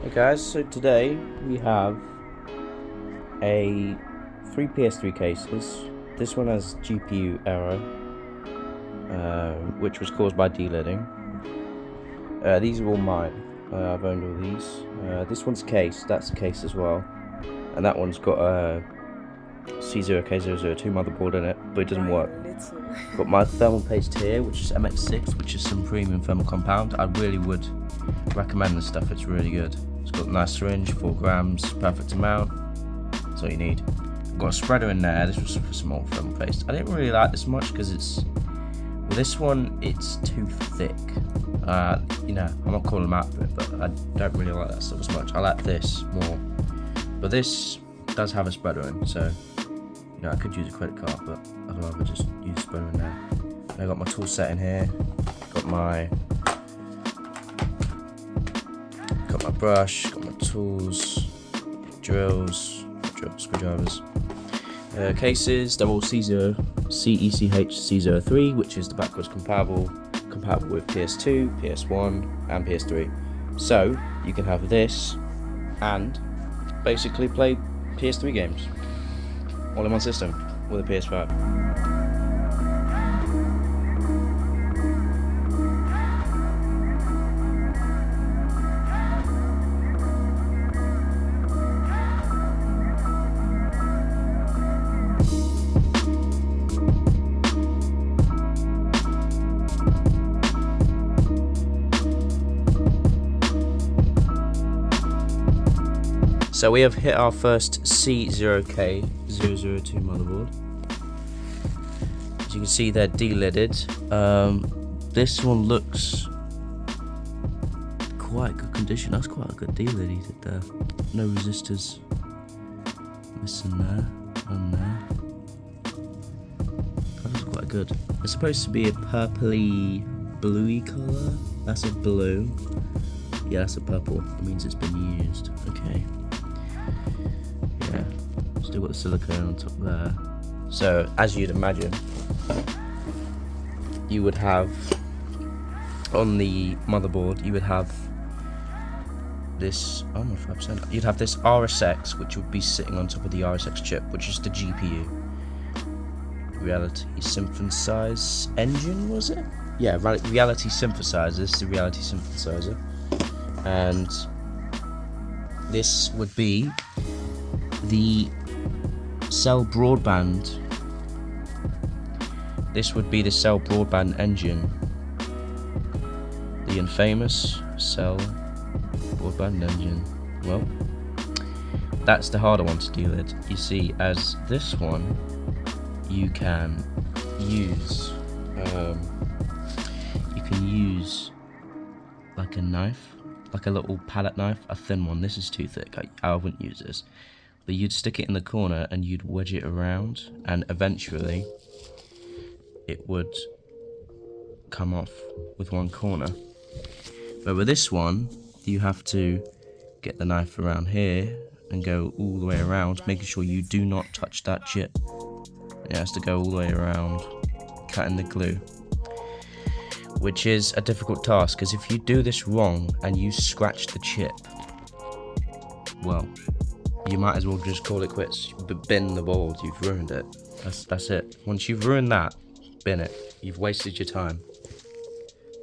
Hey guys, so today we have three PS3 cases. This one has GPU error, which was caused by delidding. These are all mine. I've owned all these. This one's case, that's a case as well. And that one's got a CECHC03 motherboard in it, but it doesn't work. Got my thermal paste here, which is MX6, which is some premium thermal compound. I really would recommend this stuff, it's really good. It's got a nice syringe, 4 grams, perfect amount. That's all you need. I've got a spreader in there. This was for some old thermal paste. I didn't really like this much because well, this one, it's too thick. You know, I'm not calling them out for it, but I don't really like that stuff as much. I like this more. But this does have a spreader in, so you know, I could use a credit card, but I'd rather just use a spreader in there. And I got my tool set in here. Got my brush, got my tools, drills, screwdrivers. Cases, they're all CECHC03, which is the backwards compatible with PS2, PS1, and PS3. So you can have this and basically play PS3 games all in one system with a PS5. So we have hit our first CECHC03 motherboard. As you can see, they're delidded. This one looks quite good condition. That's quite a good delid he did there. No resistors missing there and there. That looks quite good. It's supposed to be a purpley bluey colour. That's a blue. Yeah, that's a purple. It means it's been used. Okay. Yeah, still got the silicone on top there. So, as you'd imagine, you would have on the motherboard, you would have this, oh no, 5%. You'd have this RSX, which would be sitting on top of the RSX chip, which is the GPU. Reality synthesize engine, was it? Yeah, reality synthesizer. This is the reality synthesizer. And this would be the cell broadband. This would be the cell broadband engine. The infamous cell broadband engine. Well, that's the harder one to deal with. You see, as this one, you can use like a knife, like a little palette knife, a thin one. This is too thick. I wouldn't use this. But you'd stick it in the corner and you'd wedge it around, and eventually it would come off with one corner. But with this one, you have to get the knife around here and go all the way around, making sure you do not touch that chip. It has to go all the way around, cutting the glue, which is a difficult task, because if you do this wrong and you scratch the chip, well, you might as well just call it quits. Bin the board, you've ruined it. That's it. Once you've ruined that, bin it. You've wasted your time.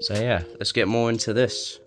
So yeah, let's get more into this.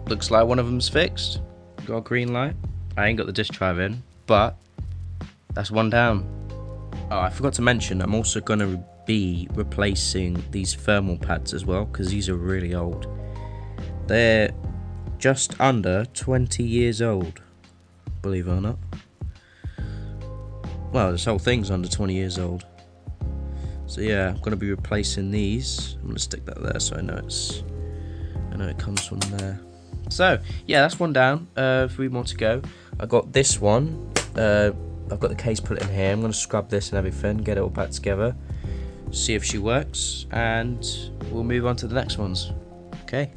looks like one of them's fixed. Got a green light. I ain't got the disk drive in, but that's one down. Oh, I forgot to mention, I'm also going to be replacing these thermal pads as well, because these are really old. They're just under 20 years old, believe it or not. Well, this whole thing's under 20 years old. So yeah, I'm going to be replacing these. I'm going to stick that there so I know it comes from there. So yeah, that's one down. 3 more to go. I got this one. I've got the case put in here. I'm going to scrub this and everything, get it all back together, see if she works, and we'll move on to the next ones. Okay.